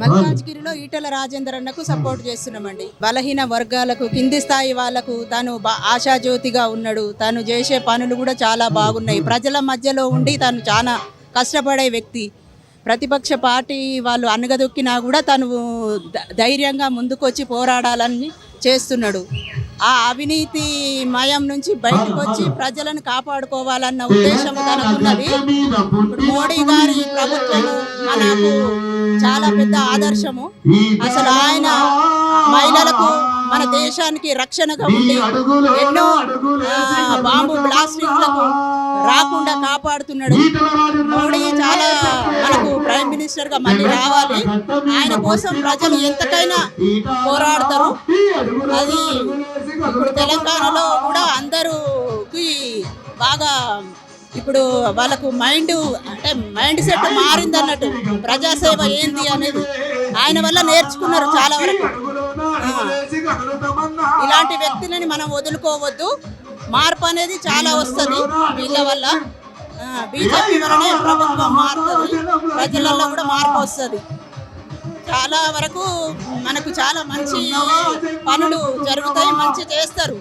మల్కాజ్గిరిలో ఈటల రాజేందర్ అన్నకు సపోర్ట్ చేస్తున్నామండి. బలహీన వర్గాలకు, కింది స్థాయి వాళ్లకు తాను ఆశాజ్యోతిగా ఉన్నాడు. తాను చేసే పనులు కూడా చాలా బాగున్నాయి. ప్రజల మధ్యలో ఉండి తాను చాలా కష్టపడే వ్యక్తి. ప్రతిపక్ష పార్టీ వాళ్ళు అనగదొక్కినా కూడా తను ధైర్యంగా ముందుకొచ్చి పోరాడాలని చేస్తున్నాడు. ఆ అవినీతి మయం నుంచి బయటకు వచ్చి ప్రజలను కాపాడుకోవాలన్న ఉద్దేశం తనకున్నది. మోడీ గారి ప్రభుత్వం మనకు చాలా పెద్ద ఆదర్శము. అసలు ఆయన మహిళలకు, మన దేశానికి రక్షణగా ఉండి ఎన్నో బాంబు బ్లాస్టింగ్లకు రాకుండా కాపాడుతున్నాడు. మోడీ చాలా మనకు ప్రైమ్ మినిస్టర్ గా మళ్ళీ రావాలి. ఆయన కోసం ప్రజలు ఎంతకైనా పోరాడతారు. అది ఇప్పుడు తెలంగాణలో కూడా అందరికి బాగా ఇప్పుడు వాళ్ళకు మైండ్ సెట్ మారింది అన్నట్టు. ప్రజాసేవ ఏంది అనేది ఆయన వల్ల నేర్చుకున్నారు చాలా వరకు. ఇలాంటి వ్యక్తులని మనం వదులుకోవద్దు. మార్పు అనేది చాలా వస్తుంది వీళ్ళ వల్ల. బీజేపీ వల్లనే ప్రభుత్వం మారుతుంది, ప్రజలలో కూడా మార్పు వస్తుంది. చాలా వరకు మనకు చాలా మంచి పనులు జరుగుతాయి, మంచి చేస్తారు.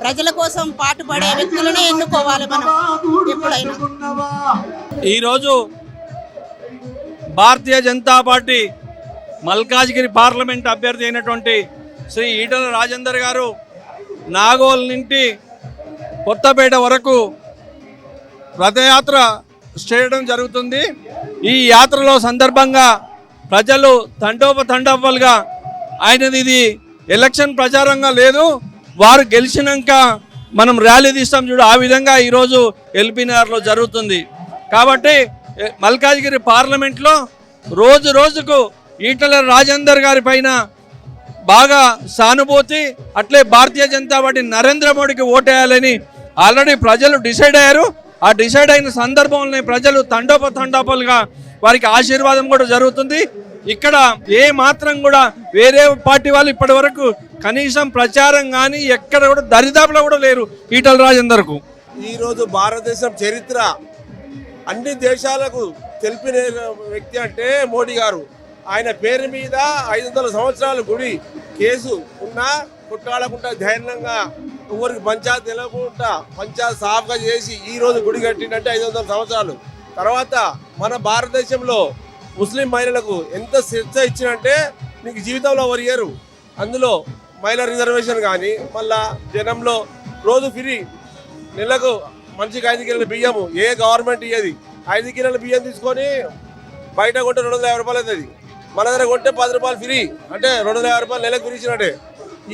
ప్రజల కోసం పాటుపడే వ్యక్తులనే ఎన్నుకోవాలి మనం ఎప్పుడైనా. ఈరోజు భారతీయ జనతా పార్టీ మల్కాజ్గిరి పార్లమెంట్ అభ్యర్థి అయినటువంటి శ్రీ ఈటల రాజేందర్ గారు నాగోల్ నుండి కొత్తపేట వరకు రథయాత్ర చేయడం జరుగుతుంది. ఈ యాత్రలో సందర్భంగా ప్రజలు తండోపతండవ్వలుగా ఆయనది ఇది ఎలక్షన్ ప్రచారంగా లేదు, వారు గెలిచినాక మనం ర్యాలీ తీస్తాం చూడు, ఆ విధంగా ఈరోజు ఎల్బీ నగర్లో జరుగుతుంది. కాబట్టి మల్కాజ్గిరి పార్లమెంట్లో రోజు రోజుకు ఈటల రాజేందర్ గారి పైన బాగా సానుభూతి, అట్లే భారతీయ జనతా పార్టీ నరేంద్ర మోడీకి ఓటేయాలని ఆల్రెడీ ప్రజలు డిసైడ్ అయ్యారు. ఆ డిసైడ్ అయిన సందర్భంలో ప్రజలు తండోపతండోపలుగా వారికి ఆశీర్వాదం కూడా జరుగుతుంది. ఇక్కడ ఏ మాత్రం కూడా వేరే పార్టీ వాళ్ళు ఇప్పటి వరకు కనీసం ప్రచారం కానీ ఎక్కడ కూడా దరిదాపులో కూడా లేరు ఈటల రాజేందర్కు. ఈరోజు భారతదేశం చరిత్ర అన్ని దేశాలకు తెలిపిన వ్యక్తి అంటే మోడీ గారు. ఆయన పేరు మీద 500 సంవత్సరాల గుడి కేసు ఉన్నా కొట్టాడకుండా ధైర్యంగా ఎవరికి పంచాయతీ తెలవకుండా పంచాయతీ సాఫ్గా చేసి ఈరోజు గుడి కట్టిందంటే 500 సంవత్సరాలు తర్వాత. మన భారతదేశంలో ముస్లిం మహిళలకు ఎంత శిక్ష ఇచ్చినంటే నీకు జీవితంలో ఎవరు ఇయ్యరు. అందులో మహిళా రిజర్వేషన్ కానీ, మళ్ళా జనంలో రోజు ఫ్రీ, నెలకు మనిషికి 5 కిలోల బియ్యము ఏ గవర్నమెంట్ ఇయ్యది. 5 కిలోల బియ్యం తీసుకొని బయట కొంటే 250 రూపాయలు అవుతుంది, మన దగ్గర కొంటే 10 రూపాయలు ఫ్రీ, అంటే 250 రూపాయలు నెలకు ఫ్రీ ఇచ్చినట్టే.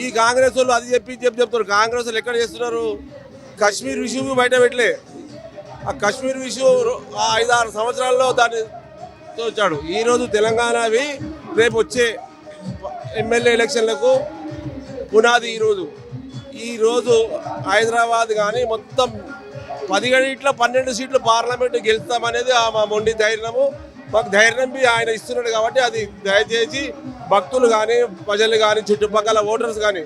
ఈ కాంగ్రెస్ వాళ్ళు అది చెప్తారు. కాంగ్రెస్ వాళ్ళు ఎక్కడ చేస్తున్నారు? కాశ్మీర్ విషయం బయట పెట్టలే. ఆ కాశ్మీర్ విషయం 5-6 సంవత్సరాల్లో దాన్ని వచ్చాడు. ఈరోజు తెలంగాణవి రేపు వచ్చే ఎమ్మెల్యే ఎలక్షన్లకు పునాది. ఈరోజు హైదరాబాద్ కానీ మొత్తం 12 సీట్లు పార్లమెంటు గెలుస్తామనేది మా మొండి ధైర్యము. మాకు ధైర్యం ఆయన ఇస్తున్నాడు కాబట్టి అది దయచేసి భక్తులు కానీ, ప్రజలు కానీ, చుట్టుపక్కల ఓటర్స్ కానీ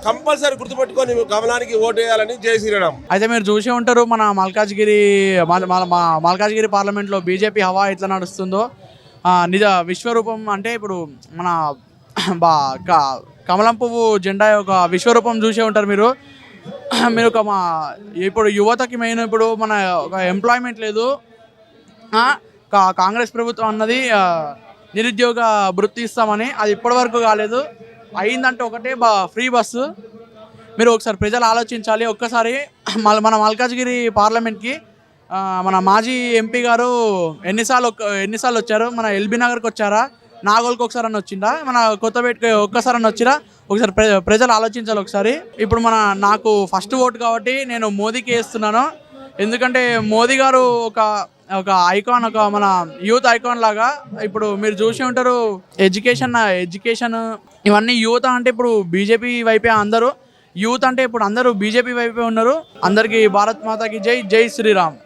కంపల్సరీ గుర్తుపెట్టుకొని కమలానికి ఓటు వేయాలని జై శ్రీరామ్. అయితే మీరు చూసే ఉంటారు మన మల్కాజ్గిరి పార్లమెంట్లో బీజేపీ హవా ఎట్లా నడుస్తుందో. నిజ విశ్వరూపం అంటే ఇప్పుడు మన కమలం పువ్వు జెండా యొక్క విశ్వరూపం చూసే ఉంటారు మీరు. ఇప్పుడు యువతకి మెయిన్ ఇప్పుడు మన ఒక ఎంప్లాయ్మెంట్ లేదు. కాంగ్రెస్ ప్రభుత్వం అన్నది నిరుద్యోగ వృత్తి ఇస్తామని, అది ఇప్పటివరకు కాలేదు. అయిందంటే ఒకటే ఫ్రీ బస్సు. మీరు ఒకసారి ప్రజలు ఆలోచించాలి. ఒక్కసారి మన మల్కాజ్గిరి పార్లమెంట్కి మన మాజీ ఎంపీ గారు ఎన్నిసార్లు వచ్చారు? మన ఎల్బీ నగర్కి వచ్చారా? నాగోల్కి ఒకసారి అని వచ్చిందా? మన కొత్తపేటకి ఒక్కసారి అని వచ్చిరా? ఒకసారి ప్రజలు ఆలోచించాలి ఒకసారి. ఇప్పుడు నాకు ఫస్ట్ ఓటు కాబట్టి నేను మోదీకి వేస్తున్నాను. ఎందుకంటే మోదీ గారు ఒక ఐకాన్, ఒక మన యూత్ ఐకాన్ లాగా. ఇప్పుడు మీరు చూసి ఉంటారు ఎడ్యుకేషన్ ఇవన్నీ యూత్ అంటే ఇప్పుడు బీజేపీ వైపే అందరూ. యూత్ అంటే ఇప్పుడు అందరూ బీజేపీ వైపే ఉన్నారు. అందరికీ భారత్ మాతాకి జై, జై శ్రీరామ్.